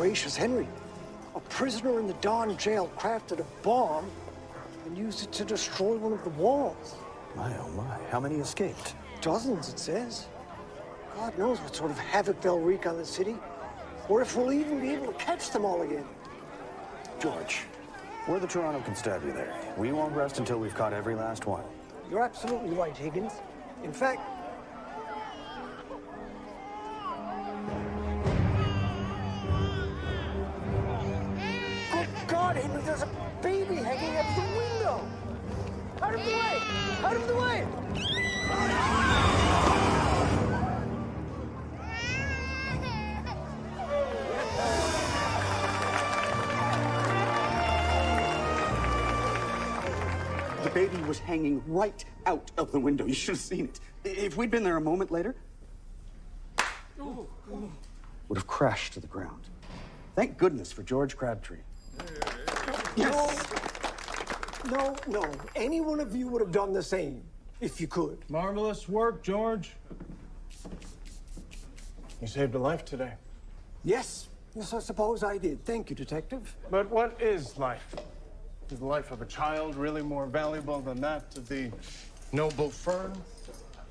gracious, Henry. A prisoner in the Don jail crafted a bomb and used it to destroy one of the walls. My, oh my. How many escaped? Dozens, it says. God knows what sort of havoc they'll wreak on the city, or if we'll even be able to catch them all again. George, we're the Toronto Constabulary. We won't rest until we've caught every last one. You're absolutely right, Higgins. In fact... Oh, God, Henry, there's a baby hanging out the window! Out of the way! Out of the way! The baby was hanging right out of the window. You should have seen it. If we'd been there a moment later, would have crashed to the ground. Thank goodness for George Krábtry. Yes. No. Any one of you would have done the same, if you could. Marvelous work, George. You saved a life today. Yes, I suppose I did. Thank you, Detective. But what is life? Is the life of a child really more valuable than that of the noble fern?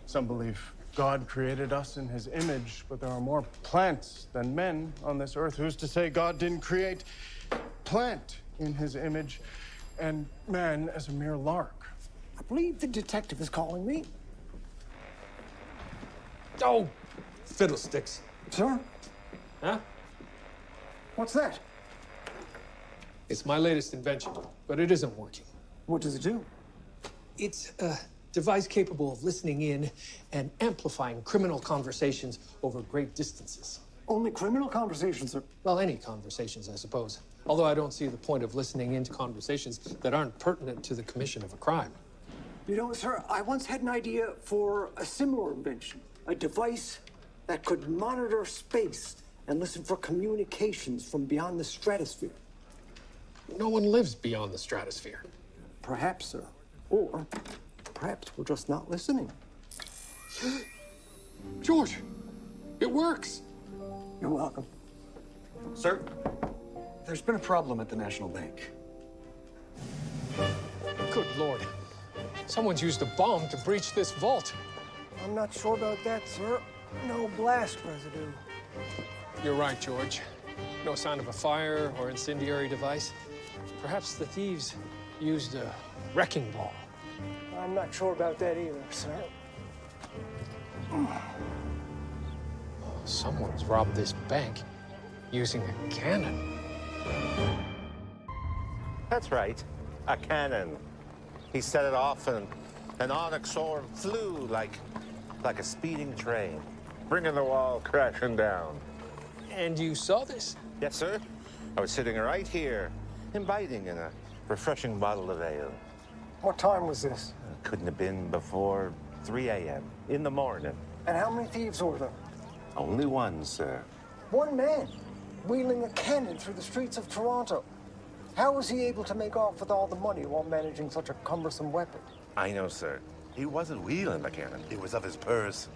Some believe God created us in his image, but there are more plants than men on this earth. Who's to say God didn't create plant in his image and man as a mere lark? I believe the detective is calling me. Oh, fiddlesticks. Sir? Huh? What's that? It's my latest invention, but it isn't working. What does it do? It's a device capable of listening in and amplifying criminal conversations over great distances. Only criminal conversations, sir? Well, any conversations, I suppose. Although I don't see the point of listening into conversations that aren't pertinent to the commission of a crime. You know, sir, I once had an idea for a similar invention. A device that could monitor space and listen for communications from beyond the stratosphere. No one lives beyond the stratosphere. Perhaps, sir. Or perhaps we're just not listening. George, it works. You're welcome. Sir, there's been a problem at the National Bank. Good Lord. Someone's used a bomb to breach this vault. I'm not sure about that, sir. No blast residue. You're right, George. No sign of a fire or incendiary device. Perhaps the thieves used a wrecking ball. I'm not sure about that either, sir. Someone's robbed this bank using a cannon. That's right, a cannon. He set it off and an onyx orb flew like a speeding train, bringing the wall crashing down. And you saw this? Yes, sir. I was sitting right here, imbibing in a refreshing bottle of ale. What time was this? Couldn't have been before 3 a.m. in the morning. And how many thieves were there? Only one, sir. One man, wheeling a cannon through the streets of Toronto. How was he able to make off with all the money while managing such a cumbersome weapon? I know, sir. He wasn't wheeling the cannon. It was of his purse.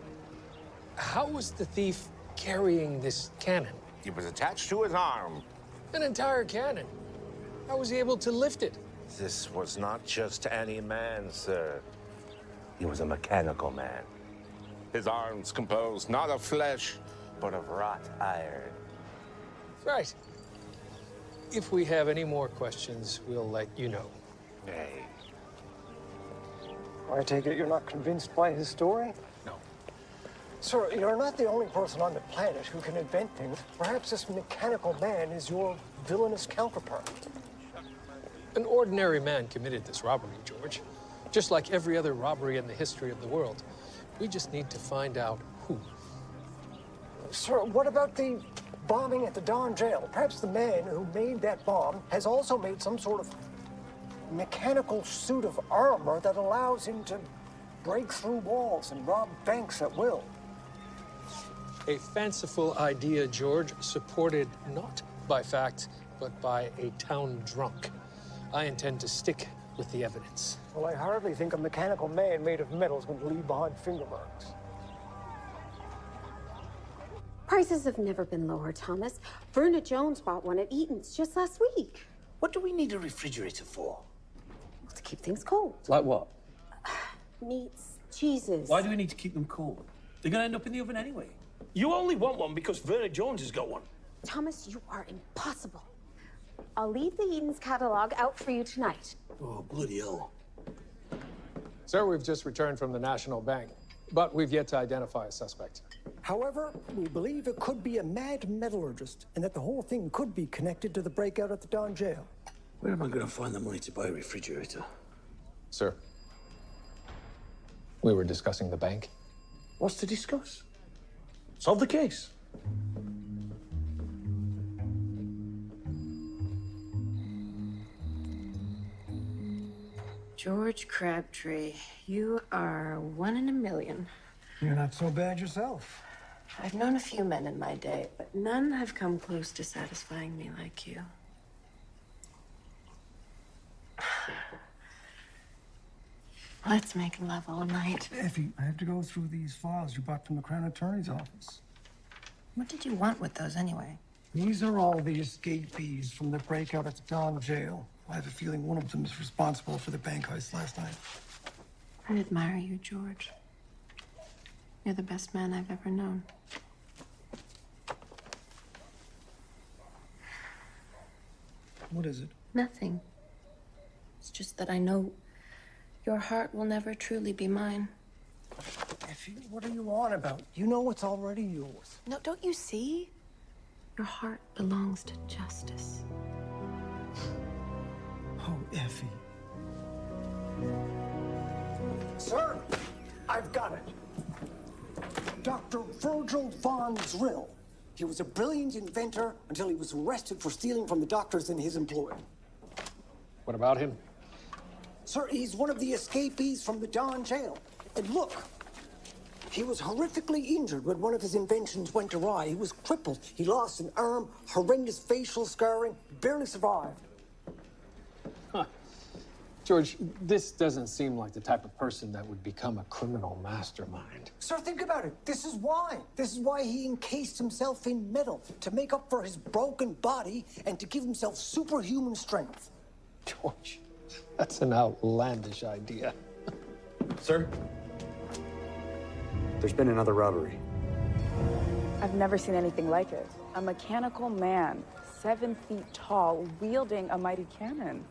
How was the thief carrying this cannon? It was attached to his arm. An entire cannon. How was he able to lift it? This was not just any man, sir. He was a mechanical man. His arms composed not of flesh, but of wrought iron. Right. If we have any more questions, we'll let you know. Hey. I take it you're not convinced by his story? No. Sir, you're not the only person on the planet who can invent things. Perhaps this mechanical man is your villainous counterpart. An ordinary man committed this robbery, George. Just like every other robbery in the history of the world. We just need to find out who. Sir, what about the bombing at the Don jail? Perhaps the man who made that bomb has also made some sort of mechanical suit of armor that allows him to break through walls and rob banks at will. A fanciful idea, George, supported not by fact, but by a town drunk. I intend to stick with the evidence. Well, I hardly think a mechanical man made of metal is going to leave behind finger marks. Prices have never been lower, Thomas. Verna Jones bought one at Eaton's just last week. What do we need a refrigerator for? To keep things cold. Like what? Meats, cheeses. Why do we need to keep them cold? They're gonna end up in the oven anyway. You only want one because Verna Jones has got one. Thomas, you are impossible. I'll leave the Eaton's catalog out for you tonight. Oh, bloody hell. Sir, we've just returned from the National Bank, but we've yet to identify a suspect. However, we believe it could be a mad metallurgist and that the whole thing could be connected to the breakout at the Don jail. Where am I gonna find the money to buy a refrigerator? Sir, we were discussing the bank. What's to discuss? Solve the case. George Crabbtree, you are one in a million. You're not so bad yourself. I've known a few men in my day, but none have come close to satisfying me like you. Let's make love all night. Effie, I have to go through these files you brought from the Crown Attorney's office. What did you want with those anyway? These are all the escapees from the breakout at the Don jail. I have a feeling one of them is responsible for the bank heist last night. I admire you, George. You're the best man I've ever known. What is it? Nothing. It's just that I know your heart will never truly be mine. Effie, what are you on about? You know it's already yours. No, don't you see? Your heart belongs to justice. Oh, Effie. Sir, I've got it. Dr. Virgil von Zrill. He was a brilliant inventor until he was arrested for stealing from the doctors in his employ. What about him? Sir, he's one of the escapees from the Don jail. And look, he was horrifically injured when one of his inventions went awry. He was crippled. He lost an arm, horrendous facial scarring, barely survived. Huh. George, this doesn't seem like the type of person that would become a criminal mastermind. Sir, think about it. This is why. This is why he encased himself in metal, to make up for his broken body and to give himself superhuman strength. George, that's an outlandish idea. Sir? There's been another robbery. I've never seen anything like it. A mechanical man, 7 feet tall, wielding a mighty cannon.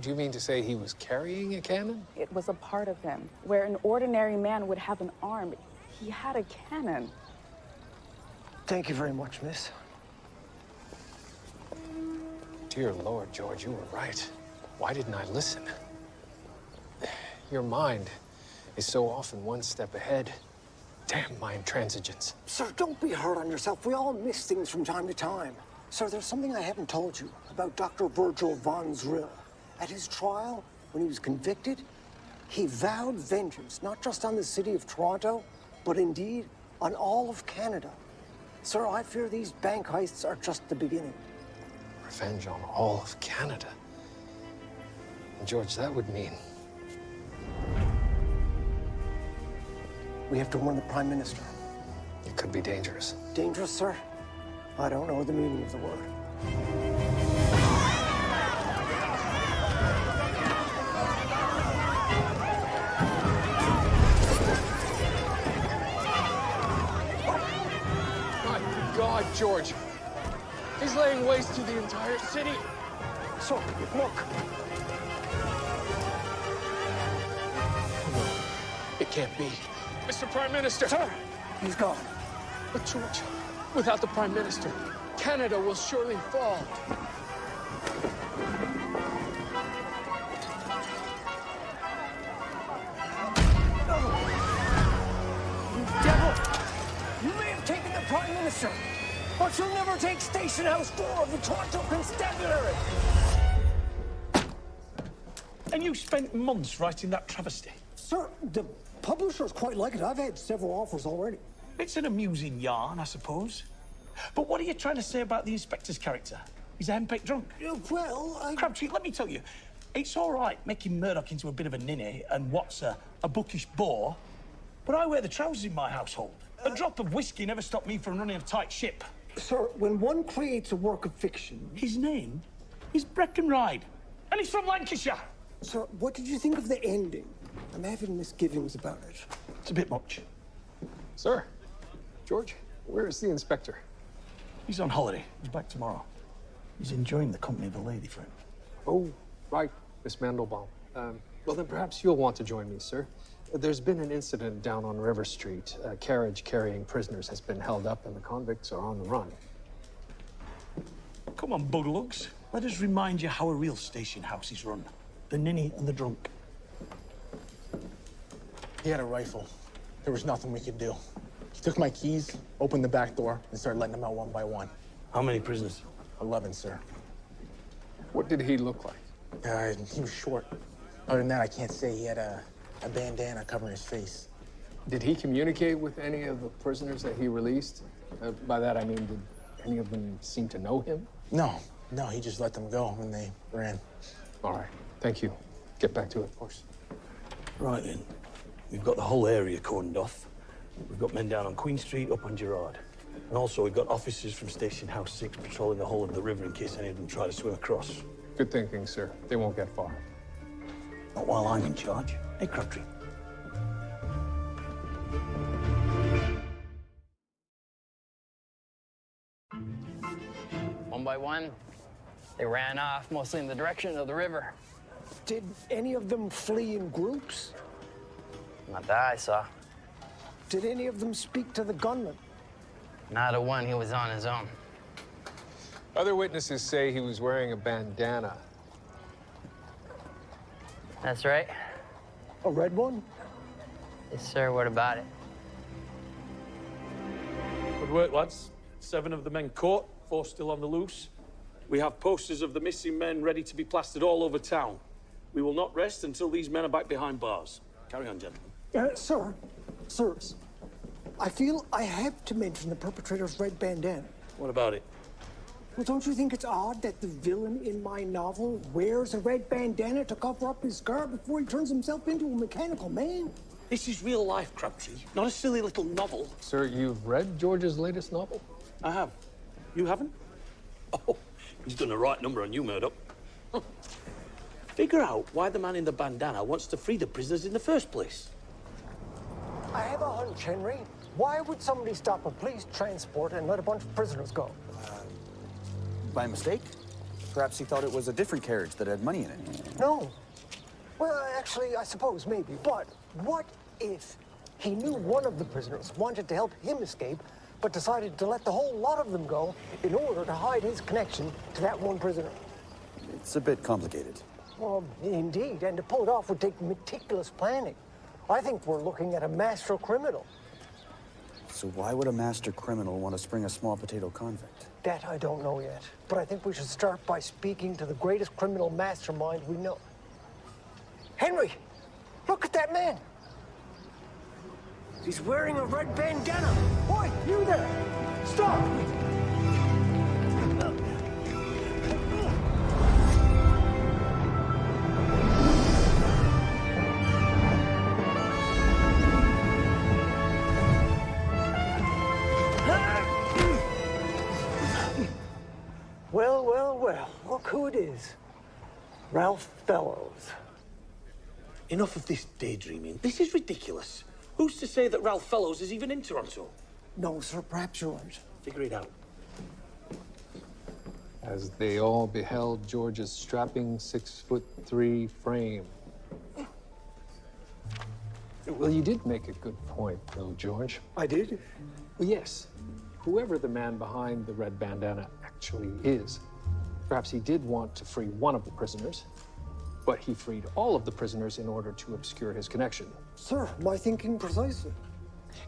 Do you mean to say he was carrying a cannon? It was a part of him. Where an ordinary man would have an arm, he had a cannon. Thank you very much, miss. Dear Lord, George, you were right. Why didn't I listen? Your mind is so often one step ahead. Damn my intransigence. Sir, don't be hard on yourself. We all miss things from time to time. Sir, there's something I haven't told you about Dr. Virgil von Zrill. At his trial, when he was convicted, he vowed vengeance, not just on the city of Toronto, but indeed on all of Canada. Sir, I fear these bank heists are just the beginning. Revenge on all of Canada. And George, that would mean... We have to warn the Prime Minister. It could be dangerous. Dangerous, sir? I don't know the meaning of the word. God, George. He's laying waste to the entire city. So, look. No, it can't be. Mr. Prime Minister! Sir, he's gone. But George, without the Prime Minister, Canada will surely fall. You devil! You may have taken the Prime Minister, but you'll never take Station House 4 of the Toronto Constabulary! And you spent months writing that travesty? Sir, the publishers quite like it. I've had several offers already. It's an amusing yarn, I suppose. But what are you trying to say about the inspector's character? He's a henpecked drunk. Well, Crabbtree, let me tell you, it's all right making Murdoch into a bit of a ninny and Watts a bookish bore, but I wear the trousers in my household. A drop of whiskey never stopped me from running a tight ship. Sir, when one creates a work of fiction... His name is Breckenridge, and he's from Lancashire. Sir, what did you think of the ending? I'm having misgivings about it. It's a bit much. Sir, George, where is the inspector? He's on holiday. He's back tomorrow. He's enjoying the company of a lady friend. Oh, right, Miss Mandelbaum. Well, then perhaps you'll want to join me, sir. There's been an incident down on River Street. A carriage carrying prisoners has been held up and the convicts are on the run. Come on, Buglugs. Let us remind you how a real station house is run. The ninny and the drunk. He had a rifle. There was nothing we could do. He took my keys, opened the back door, and started letting them out one by one. How many prisoners? 11, sir. What did he look like? He was short. Other than that, I can't say. He had a bandana covering his face. Did he communicate with any of the prisoners that he released? By that, I mean, did any of them seem to know him? No, he just let them go when they ran. All right, thank you. Get back to it, of course. Right then. We've got the whole area cordoned off. We've got men down on Queen Street, up on Gerrard. And also we've got officers from Station House 6 patrolling the whole of the river in case any of them try to swim across. Good thinking, sir. They won't get far. Not while I'm in charge. Hey, Krábtri. One by one, they ran off, mostly in the direction of the river. Did any of them flee in groups? Not that I saw. Did any of them speak to the gunman? Not a one, he was on his own. Other witnesses say he was wearing a bandana. That's right. A red one? Yes, sir, what about it? Good work, lads. 7 of the men caught, 4 still on the loose. We have posters of the missing men ready to be plastered all over town. We will not rest until these men are back behind bars. Carry on, gentlemen. Sirs, I feel I have to mention the perpetrator's red bandana. What about it? Well, don't you think it's odd that the villain in my novel wears a red bandana to cover up his scar before he turns himself into a mechanical man? This is real life, Krábtri, not a silly little novel. Sir, you've read George's latest novel? I have. You haven't? Oh, he's done the right number on you, Murdoch. Figure out why the man in the bandana wants to free the prisoners in the first place. I have a hunch, Henry. Why would somebody stop a police transport and let a bunch of prisoners go? By mistake? Perhaps he thought it was a different carriage that had money in it. No. Well, actually, I suppose maybe. But what if he knew one of the prisoners wanted to help him escape, but decided to let the whole lot of them go in order to hide his connection to that one prisoner? It's a bit complicated. Well, indeed, and to pull it off would take meticulous planning. I think we're looking at a master criminal. So why would a master criminal want to spring a small potato convict? That I don't know yet, but I think we should start by speaking to the greatest criminal mastermind we know. Henry, look at that man. He's wearing a red bandana. Boy, you there, stop! Well, look who it is. Ralph Fellows. Enough of this daydreaming. This is ridiculous. Who's to say that Ralph Fellows is even in Toronto? No, sir, perhaps you're right. Figure it out. As they all beheld George's strapping 6'3" frame. Well, you did make a good point, though, George. I did? Well, yes. Whoever the man behind the red bandana actually is, perhaps he did want to free one of the prisoners, but he freed all of the prisoners in order to obscure his connection. Sir, my thinking precisely.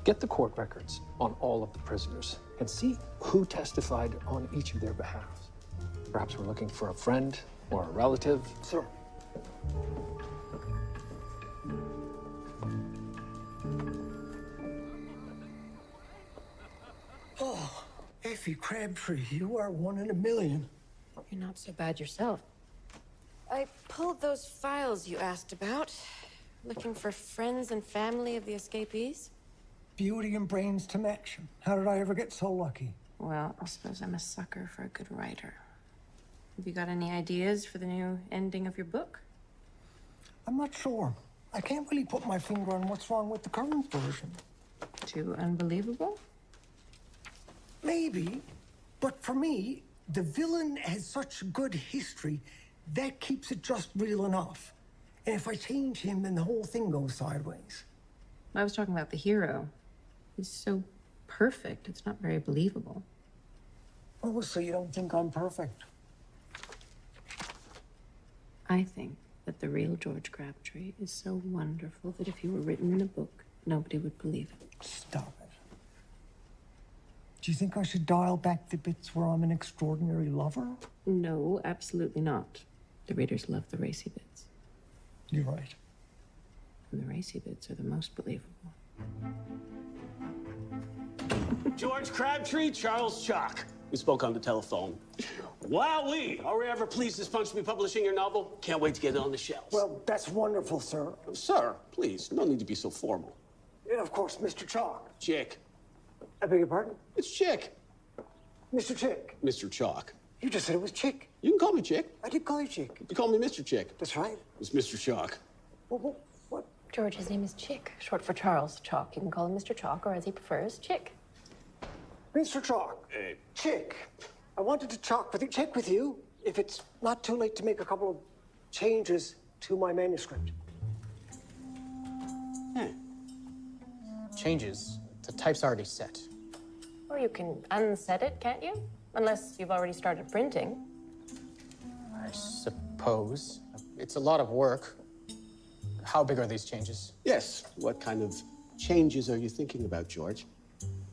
Get the court records on all of the prisoners and see who testified on each of their behalves. Perhaps we're looking for a friend or a relative. Sir. Oh, Effie Krábtri, you are one in a million. You're not so bad yourself. I pulled those files you asked about, looking for friends and family of the escapees. beauty and brains to match. How did I ever get so lucky? Well, I suppose I'm a sucker for a good writer. Have you got any ideas for the new ending of your book? I'm not sure. I can't really put my finger on what's wrong with the current version. Too unbelievable? Maybe. But for me, the villain has such good history, that keeps it just real enough. And if I change him, then the whole thing goes sideways. I was talking about the hero. He's so perfect, it's not very believable. Oh, so you don't think I'm perfect? I think that the real George Crabtree is so wonderful that if he were written in a book, nobody would believe it. Stop it. Do you think I should dial back the bits where I'm an extraordinary lover? No, absolutely not. The readers love the racy bits. You're right. And the racy bits are the most believable. George Crabtree, Charles Chalk. We spoke on the telephone. Wowee! Are we ever pleased to sponge me publishing your novel? Can't wait to get it on the shelves. Well, that's wonderful, sir. Sir, please, no need to be so formal. And of course, Mr. Chalk. Chick. I beg your pardon? It's Chick. Mr. Chick. Mr. Chalk. You just said it was Chick. You can call me Chick. I did call you Chick. You call me Mr. Chick. That's right. It's Mr. Chalk. What? George, his name is Chick, short for Charles Chalk. You can call him Mr. Chalk, or as he prefers, Chick. Mr. Chalk. Chick. I wanted to check with you if it's not too late to make a couple of changes to my manuscript. Changes? The type's already set. Well, you can unset it, can't you? Unless you've already started printing. I suppose. It's a lot of work. How big are these changes? Yes. What kind of changes are you thinking about, George?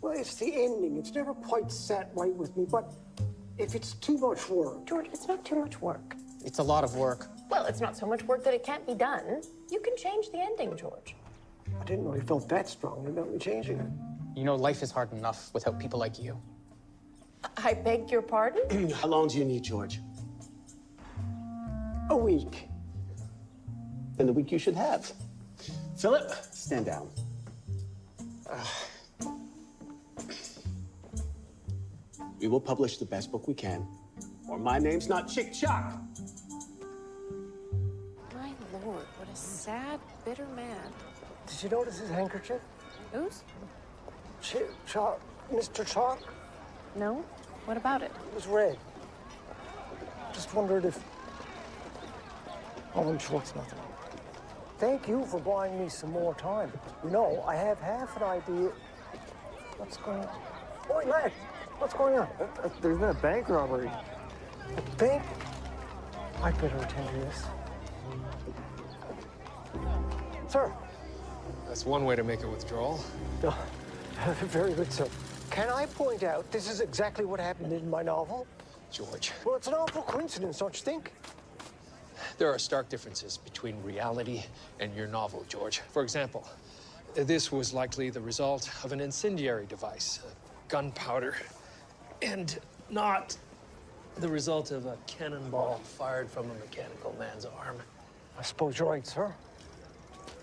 Well, it's the ending. It's never quite sat right with me, but if it's too much work... George, it's not too much work. It's a lot of work. Well, it's not so much work that it can't be done. You can change the ending, George. I didn't know you felt that strongly about me changing it. You know, life is hard enough without people like you. I beg your pardon? How long do you need, George? A week. Then the week you should have. Philip, stand down. We will publish the best book we can, or my name's not Chick Chalk. My lord, what a sad, bitter man. Did you notice his handkerchief? Whose? Chalk. Mr. Chalk? No? What about it? It was red. Just wondered if... Oh, I'm sure it's nothing. Thank you for buying me some more time. You know, I have half an idea... What's going on? Oh, lad! What's going on? There's been a bank robbery. A bank? I better attend to this. Sir. That's one way to make a withdrawal. Very good, sir. Can I point out this is exactly what happened in my novel? George. Well, it's an awful coincidence, don't you think? There are stark differences between reality and your novel, George. For example, this was likely the result of an incendiary device, gunpowder, and not the result of a cannonball fired from a mechanical man's arm. I suppose you're right, sir.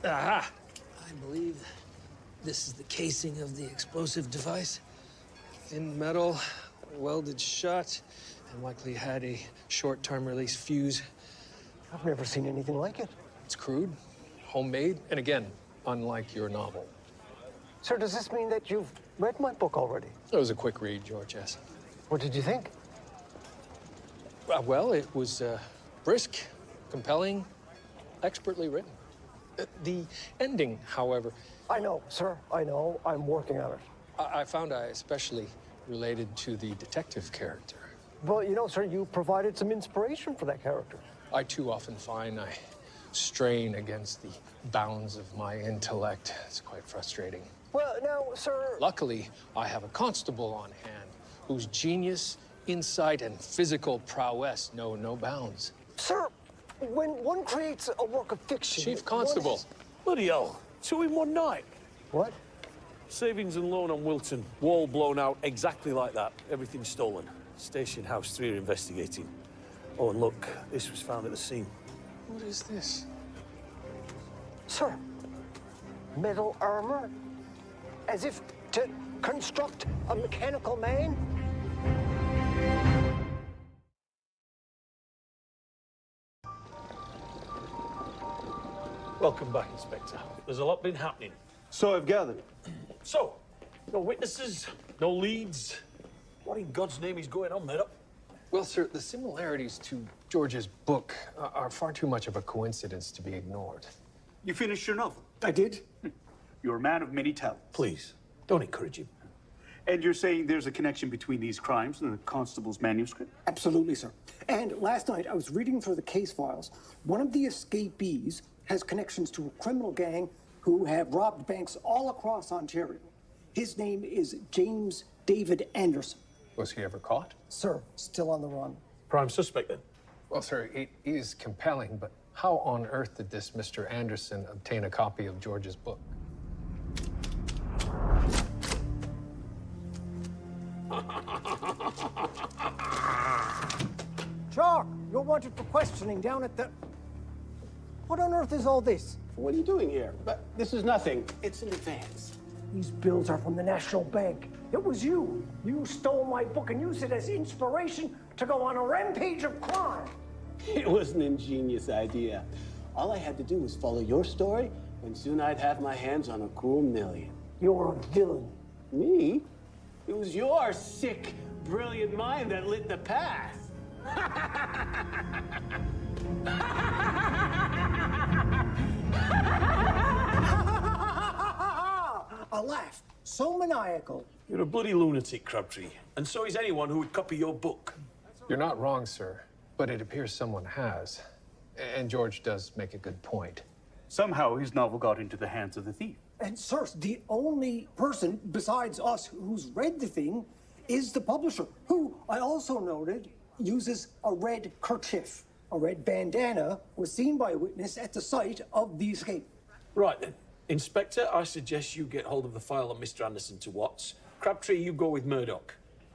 Aha! I believe this is the casing of the explosive device. Thin metal, welded shut, and likely had a short-term release fuse. I've never seen anything like it. It's crude, homemade, and again, unlike your novel. Sir, does this mean that you've read my book already? It was a quick read, George, yes. What did you think? Well, it was brisk, compelling, expertly written. The ending, however... I know, sir. I know. I'm working on it. I found I especially related to the detective character. Well, you know, sir, you provided some inspiration for that character. I too often find I strain against the bounds of my intellect. It's quite frustrating. Well, now, sir... Luckily, I have a constable on hand whose genius, insight, and physical prowess know no bounds. Sir, when one creates a work of fiction... Chief Constable. Bloody hell. Two in one night. What? Savings and loan on Wilton. Wall blown out exactly like that. Everything stolen. Station House 3 are investigating. Oh, and look, this was found at the scene. What is this? Sir, metal armor? As if to construct a mechanical man? Welcome back, Inspector. There's a lot been happening. So I've gathered. So, no witnesses, no leads. What in God's name is going on, Μέρντοχ? Well, sir, the similarities to George's book are far too much of a coincidence to be ignored. You finished your novel? I did. You're a man of many talents. Please, don't encourage him. And you're saying there's a connection between these crimes and the constable's manuscript? Absolutely, sir. And last night, I was reading through the case files. One of the escapees has connections to a criminal gang who have robbed banks all across Ontario. His name is James David Anderson. Was he ever caught? Sir, still on the run. Prime suspect, then? Well, sir, it is compelling, but how on earth did this Mr. Anderson obtain a copy of George's book? Chalk, you're wanted for questioning down at the... What on earth is all this? What are you doing here? But this is nothing. It's an advance. These bills are from the National Bank. It was you. You stole my book and used it as inspiration to go on a rampage of crime. It was an ingenious idea. All I had to do was follow your story, and soon I'd have my hands on a cool million. You're a villain. Me? It was your sick, brilliant mind that lit the path. A laugh so maniacal. You're a bloody lunatic, Krábtri, and so is anyone who would copy your book. You're not wrong, sir, but it appears someone has. And George does make a good point. Somehow his novel got into the hands of the thief. And, sir, the only person besides us who's read the thing is the publisher, who, I also noted, uses a red kerchief. A red bandana was seen by a witness at the site of the escape. Right, then. Inspector, I suggest you get hold of the file on Mr. Anderson to Watts. Krábtri, you go with Μέρντοχ.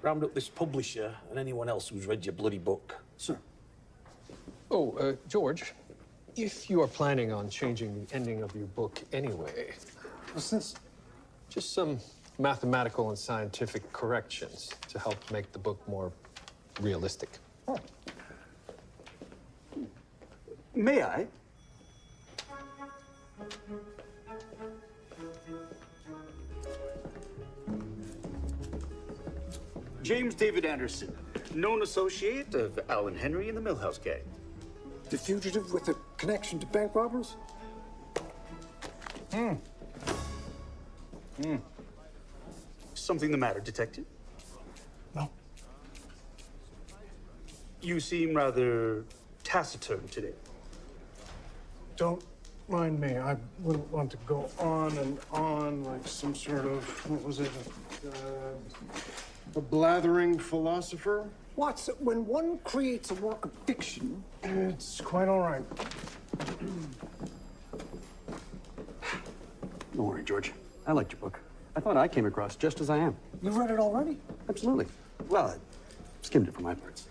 Round up this publisher and anyone else who's read your bloody book. Sir. Oh, George, if you are planning on changing the ending of your book anyway... What's this? Just some mathematical and scientific corrections to help make the book more realistic. Oh. May I? James David Anderson, known associate of Alan Henry and the Millhouse gang. The fugitive with a connection to bank robbers? Something the matter, Detective? No. You seem rather taciturn today. Don't mind me. I wouldn't want to go on and on like some sort of, what was it, a blathering philosopher? Watson, when one creates a work of fiction... It's quite all right. Don't worry, George. I liked your book. I thought I came across just as I am. You've read it already? Absolutely. Well, I skimmed it for my parts.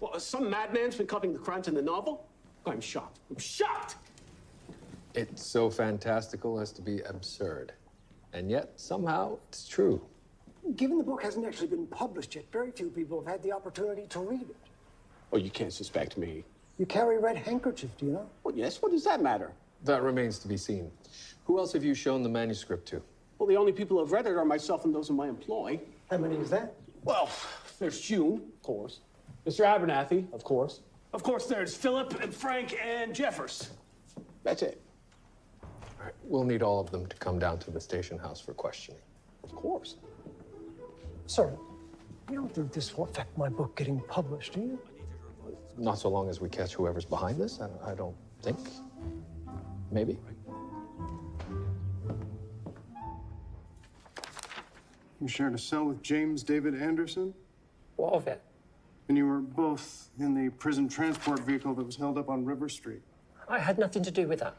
Well, some madman's been copying the crimes in the novel? I'm shocked. I'm shocked! It's so fantastical as to be absurd. And yet, somehow, it's true. Given the book hasn't actually been published yet, very few people have had the opportunity to read it. Oh, you can't suspect me. You carry a red handkerchief, do you know? Well, yes, what does that matter? That remains to be seen. Who else have you shown the manuscript to? Well, the only people who have read it are myself and those in my employ. How many is that? Well, there's June, of course. Mr. Abernathy, of course. Of course, there's Philip and Frank and Jeffers. That's it. All right, we'll need all of them to come down to the station house for questioning. Of course. Sir, you don't think this will affect my book getting published, do you? Not so long as we catch whoever's behind this, I don't think. Maybe. You shared a cell with James David Anderson? What of it? And you were both in the prison transport vehicle that was held up on River Street. I had nothing to do with that.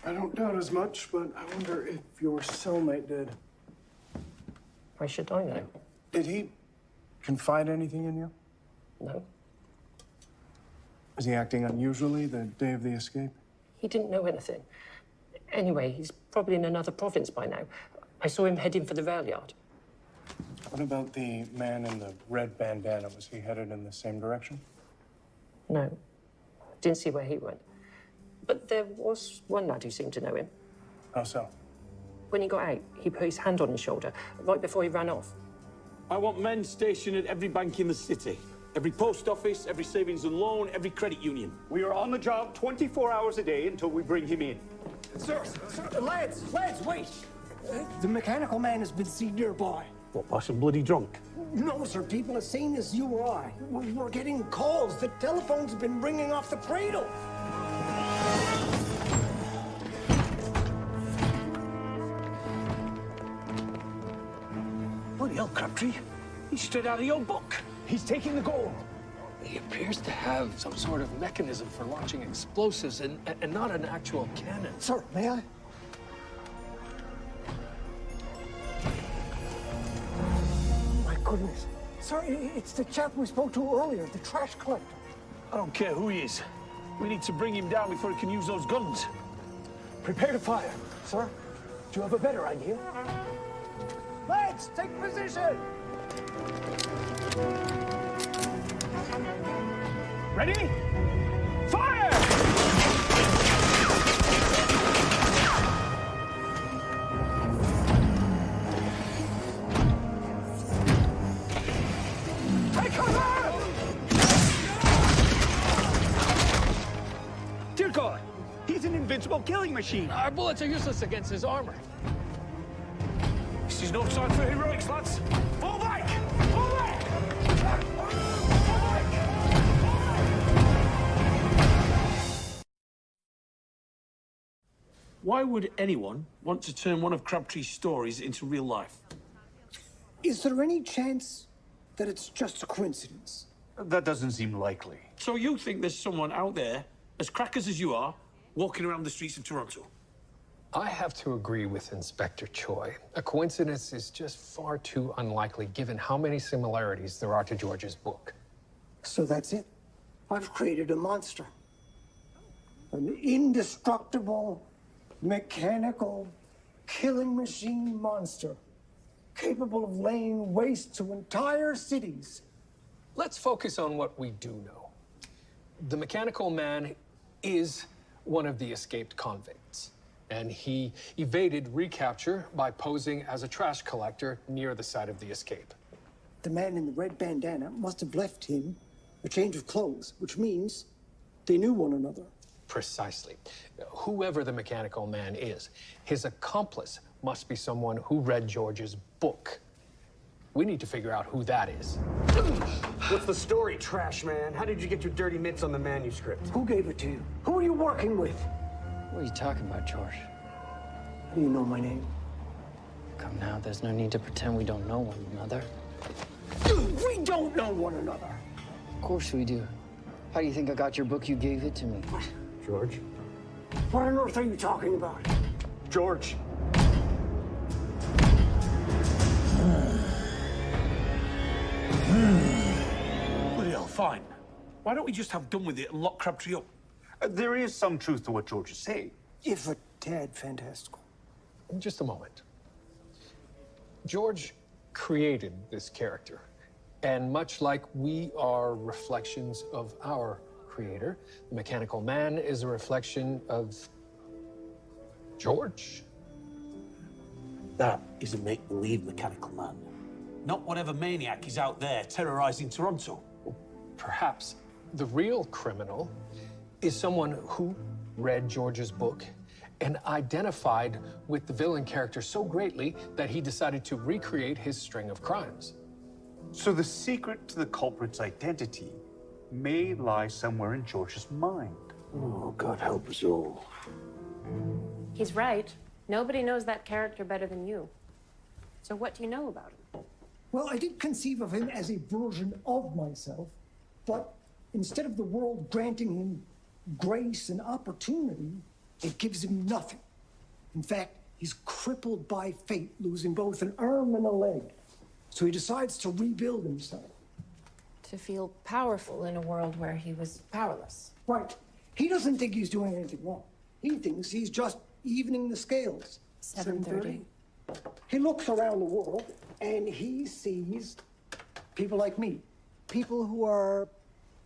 I don't doubt as much, but I wonder if your cellmate did. Why should I know? Did he confide anything in you? No. Was he acting unusually the day of the escape? He didn't know anything. Anyway, he's probably in another province by now. I saw him heading for the rail yard. What about the man in the red bandana? Was he headed in the same direction? No. Didn't see where he went. But there was one lad who seemed to know him. How so? When he got out, he put his hand on his shoulder, right before he ran off. I want men stationed at every bank in the city. Every post office, every savings and loan, every credit union. We are on the job 24 hours a day until we bring him in. Sir, lads, wait. The mechanical man has been seen nearby. What, passing bloody drunk? No, sir, people as sane as you or I. We're getting calls. The telephone's been ringing off the cradle. Bloody hell, Crabtree. He's straight out of your book. He's taking the gold. He appears to have some sort of mechanism for launching explosives and not an actual cannon. Sir, may I? My goodness. Sir, it's the chap we spoke to earlier, the trash collector. I don't care who he is. We need to bring him down before he can use those guns. Prepare to fire. Sir, do you have a better idea? Lads, take position! Ready? Fire! Take cover! Dear God, he's an invincible killing machine. Our bullets are useless against his armor. This is no time for heroics, lads. Fall back! Fall back! Why would anyone want to turn one of Crabtree's stories into real life? Is there any chance that it's just a coincidence? That doesn't seem likely. So you think there's someone out there, as crackers as you are, walking around the streets of Toronto? I have to agree with Inspector Choi. A coincidence is just far too unlikely given how many similarities there are to George's book. So that's it. I've created a monster. An indestructible, mechanical, killing machine monster. Capable of laying waste to entire cities. Let's focus on what we do know. The mechanical man is one of the escaped convicts, and he evaded recapture by posing as a trash collector near the site of the escape. The man in the red bandana must have left him a change of clothes, which means they knew one another. Precisely. Whoever the mechanical man is, his accomplice must be someone who read George's book. We need to figure out who that is. What's the story, trash man? How did you get your dirty mitts on the manuscript? Who gave it to you? Who are you working with? What are you talking about, George? How do you know my name? Come now, there's no need to pretend we don't know one another. We don't know one another. Of course we do. How do you think I got your book? You gave it to me. George? What on earth are you talking about? George. Bloody hell, fine. Why don't we just have done with it and lock Crabtree up? There is some truth to what George is saying. If a tad fantastical. In just a moment. George created this character, and much like we are reflections of our creator, the mechanical man is a reflection of George. That is a make-believe mechanical man. Not whatever maniac is out there terrorizing Toronto. Perhaps the real criminal is someone who read George's book and identified with the villain character so greatly that he decided to recreate his string of crimes. So the secret to the culprit's identity may lie somewhere in George's mind. Oh, God help us all. He's right. Nobody knows that character better than you. So what do you know about him? Well, I did conceive of him as a version of myself, but instead of the world granting him grace and opportunity, it gives him nothing. In fact, he's crippled by fate, losing both an arm and a leg. So he decides to rebuild himself. To feel powerful in a world where he was powerless. Right. He doesn't think he's doing anything wrong. He thinks he's just evening the scales. 7:30. He looks around the world and he sees people like me, people who are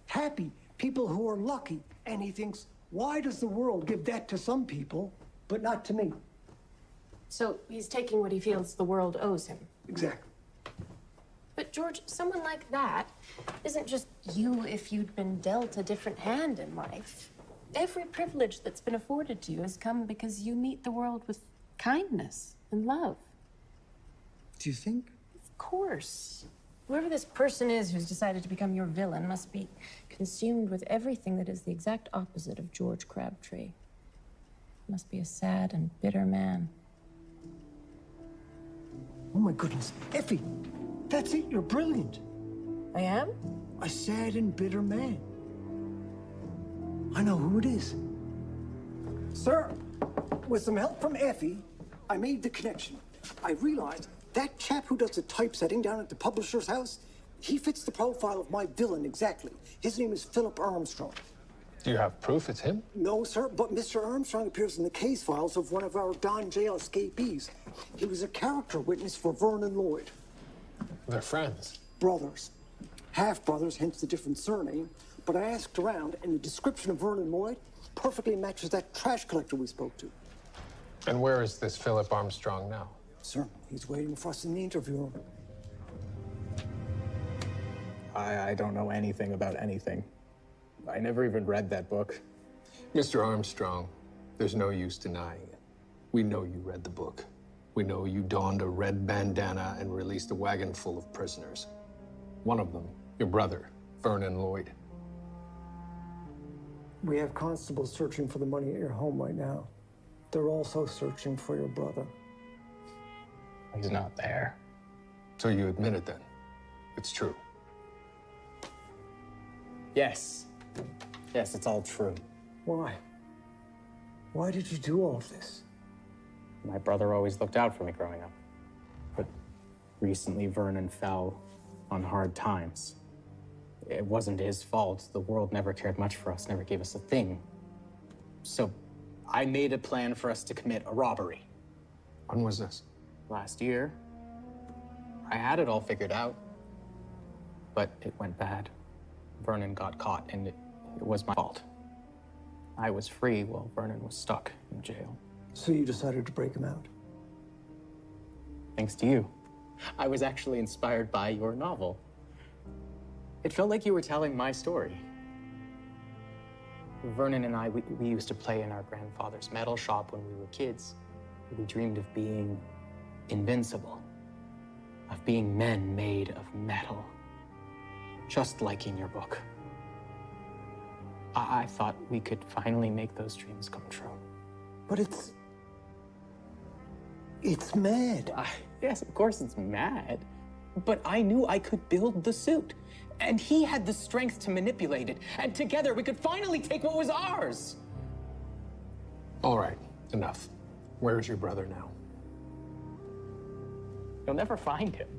happy, people who are lucky, and he thinks, why does the world give that to some people, but not to me? So he's taking what he feels the world owes him. Exactly. But George, someone like that isn't just you if you'd been dealt a different hand in life. Every privilege that's been afforded to you has come because you meet the world with kindness and love. Do you think? Of course. Whoever this person is who's decided to become your villain must be consumed with everything that is the exact opposite of George Crabtree. Must be a sad and bitter man. Oh my goodness. Effie, that's it. You're brilliant. I am? A sad and bitter man. I know who it is. Sir, with some help from Effie, I made the connection. I realized that chap who does the typesetting down at the publisher's house, he fits the profile of my villain exactly. His name is Philip Armstrong. Do you have proof it's him? No, sir, but Mr. Armstrong appears in the case files of one of our Don jail escapees. He was a character witness for Vernon Lloyd. They're friends. Brothers. Half-brothers, hence the different surname. But I asked around, and the description of Vernon Lloyd perfectly matches that trash collector we spoke to. And where is this Philip Armstrong now? Sir, he's waiting for us in the interview room. I don't know anything about anything. I never even read that book. Mr. Armstrong, there's no use denying it. We know you read the book. We know you donned a red bandana and released a wagon full of prisoners. One of them, your brother, Vernon Lloyd. We have constables searching for the money at your home right now. They're also searching for your brother. He's not there. So you admit it then? It's true. Yes. Yes, it's all true. Why? Why did you do all of this? My brother always looked out for me growing up. But recently, Vernon fell on hard times. It wasn't his fault. The world never cared much for us, never gave us a thing. So I made a plan for us to commit a robbery. When was this? Last year. I had it all figured out. But it went bad. Vernon got caught, and it was my fault. I was free while Vernon was stuck in jail. So you decided to break him out? Thanks to you. I was actually inspired by your novel. It felt like you were telling my story. Vernon and I, we used to play in our grandfather's metal shop when we were kids. We dreamed of being invincible, of being men made of metal, just like in your book. I thought we could finally make those dreams come true. But it's mad. Yes, of course it's mad. But I knew I could build the suit. And he had the strength to manipulate it. And together we could finally take what was ours. All right, enough. Where's your brother now? You'll never find him.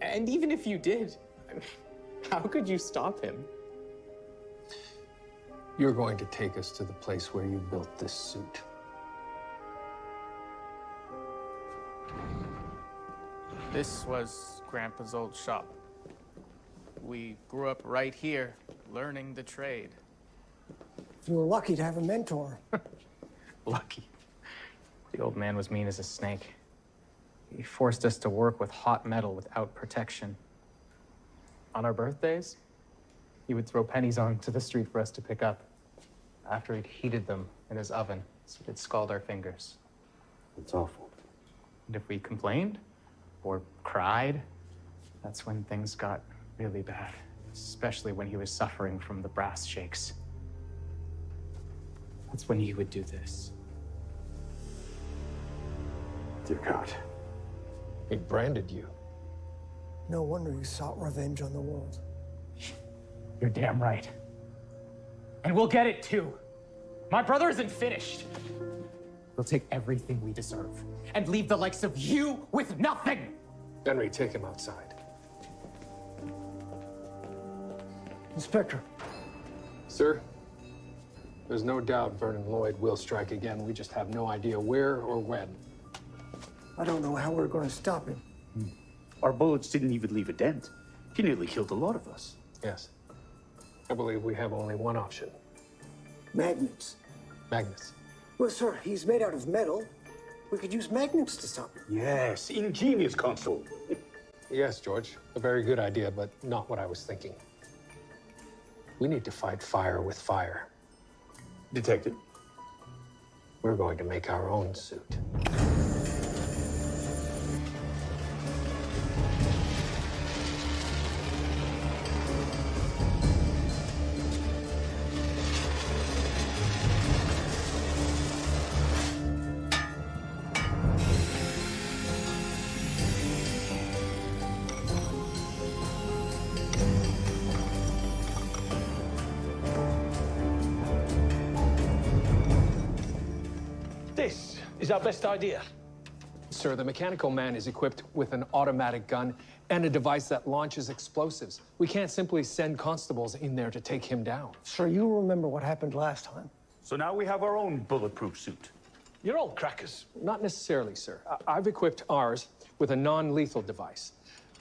And even if you did, how could you stop him? You're going to take us to the place where you built this suit. This was Grandpa's old shop. We grew up right here, learning the trade. You were lucky to have a mentor. Lucky. The old man was mean as a snake. He forced us to work with hot metal without protection. On our birthdays, he would throw pennies onto the street for us to pick up. After he'd heated them in his oven, so it'd scald our fingers. It's awful. And if we complained or cried, that's when things got really bad, especially when he was suffering from the brass shakes. That's when he would do this. Dear God. He branded you. No wonder you sought revenge on the world. You're damn right. And we'll get it too. My brother isn't finished. We'll take everything we deserve and leave the likes of you with nothing. Henry, take him outside. Inspector. Sir? There's no doubt Vernon Lloyd will strike again. We just have no idea where or when. I don't know how we're going to stop him. Our bullets didn't even leave a dent. He nearly killed a lot of us. Yes. I believe we have only one option. Magnets. Magnets. Well, sir, he's made out of metal. We could use magnets to stop him. Yes, ingenious console. Yes, George. A very good idea, but not what I was thinking. We need to fight fire with fire. Detective? We're going to make our own suit. This is our best idea. Sir, the mechanical man is equipped with an automatic gun and a device that launches explosives. We can't simply send constables in there to take him down. Sir, you remember what happened last time. So now we have our own bulletproof suit. You're all crackers. Not necessarily, sir. I've equipped ours with a non-lethal device,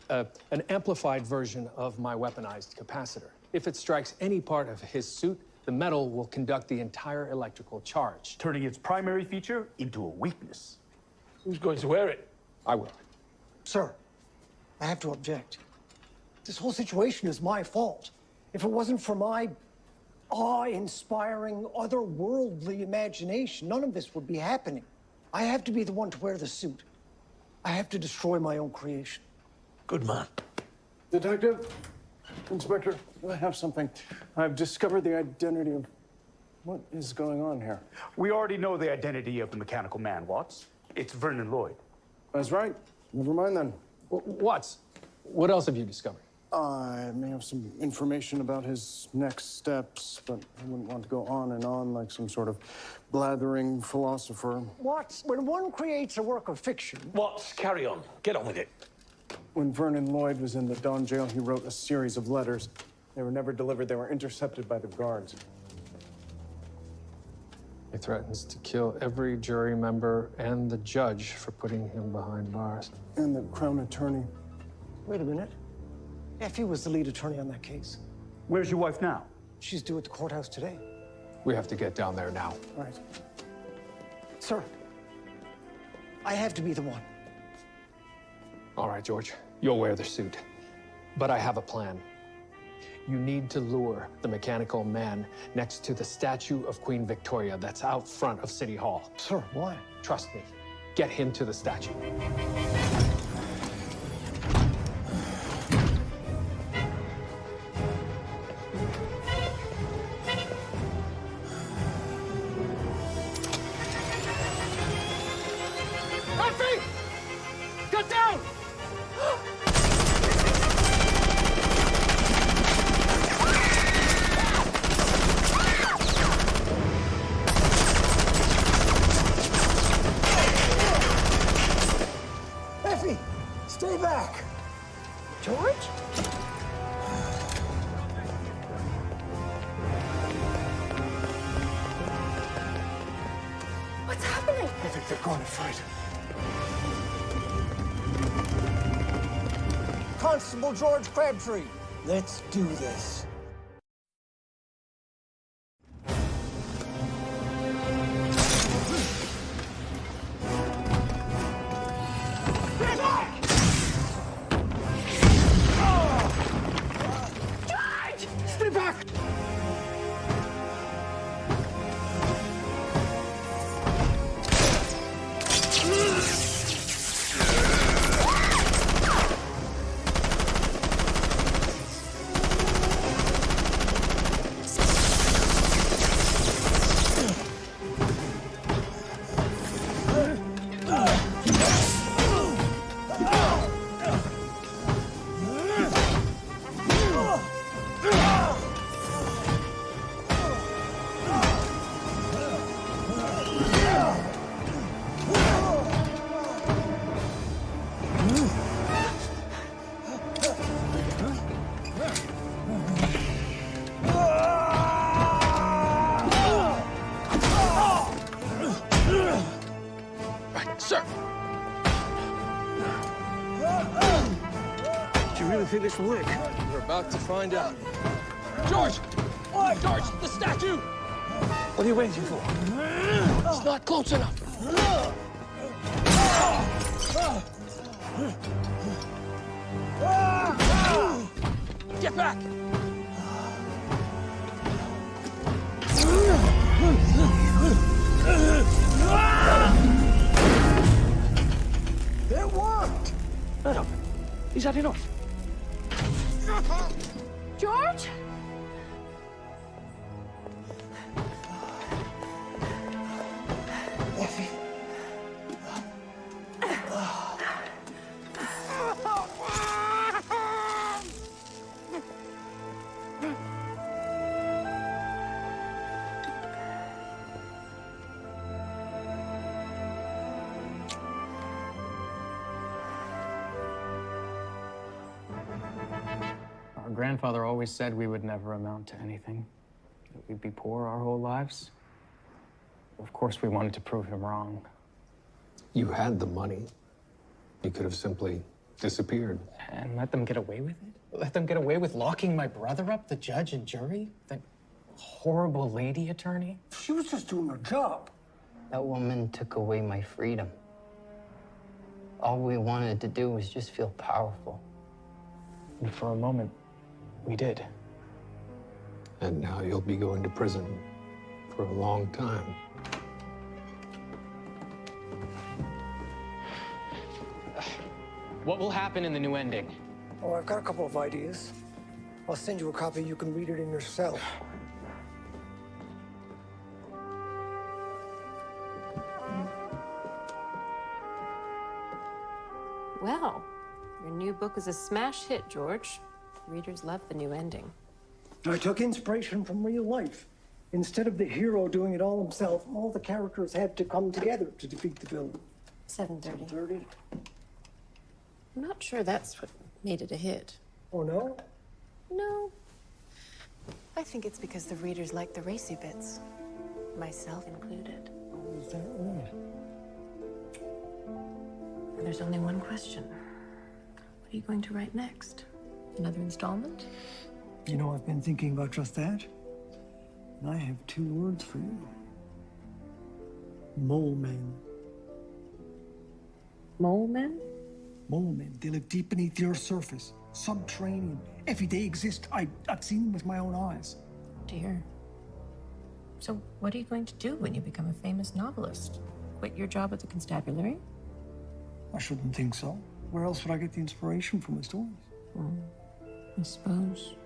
an amplified version of my weaponized capacitor. If it strikes any part of his suit, the metal will conduct the entire electrical charge, turning its primary feature into a weakness. Who's going to wear it? I will. Sir, I have to object. This whole situation is my fault. If it wasn't for my awe-inspiring, otherworldly imagination, none of this would be happening. I have to be the one to wear the suit. I have to destroy my own creation. Good man. Detective, Inspector, I have something. I've discovered the identity of what is going on here. We already know the identity of the mechanical man, Watts. It's Vernon Lloyd. That's right. Never mind then. Watts, what else have you discovered? I may have some information about his next steps, but I wouldn't want to go on and on like some sort of blathering philosopher. Watts, when one creates a work of fiction... Watts, carry on. Get on with it. When Vernon Lloyd was in the Don jail, he wrote a series of letters. They were never delivered. They were intercepted by the guards. He threatens to kill every jury member and the judge for putting him behind bars. And the Crown Attorney. Wait a minute. Effie was the lead attorney on that case. Where's your wife now? She's due at the courthouse today. We have to get down there now. Right. Sir, I have to be the one. All right, George. You'll wear the suit. But I have a plan. You need to lure the mechanical man next to the statue of Queen Victoria that's out front of City Hall. Sir, why? Trust me. Get him to the statue. Effie! Get down! Effie, stay back. George? What's happening? I think they're going to fight. Constable George Crabtree, let's do this. Stay back! really think this will work? We're about to find out. George! George, the statue! What are you waiting for? It's not close enough. Get back! It worked! Shut up. Is that enough? George? Effie. Our grandfather always said we would never amount to anything, that we'd be poor our whole lives. Of course, we wanted to prove him wrong. You had the money. You could have simply disappeared. And let them get away with it? Let them get away with locking my brother up, the judge and jury? That horrible lady attorney? She was just doing her job. That woman took away my freedom. All we wanted to do was just feel powerful. And for a moment, we did. And now you'll be going to prison for a long time. What will happen in the new ending? Oh, I've got a couple of ideas. I'll send you a copy. You can read it in yourself. Well, your new book is a smash hit, George. Readers love the new ending. I took inspiration from real life. Instead of the hero doing it all himself, all the characters had to come together to defeat the villain. 7:30. 7:30? I'm not sure that's what made it a hit. Oh, no? No. I think it's because the readers like the racy bits. Myself included. Oh, is that right? And there's only one question. What are you going to write next? Another installment? You know, I've been thinking about just that. And I have 2 words for you. Mole men. Mole men? Mole men. They live deep beneath the Earth's surface. Subterranean. Every day exist. I've seen them with my own eyes. Dear. So what are you going to do when you become a famous novelist? Quit your job at the constabulary? I shouldn't think so. Where else would I get the inspiration for my stories? I suppose.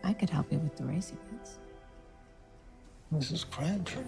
I could help you with the racy bits. Mrs. Crabbtree.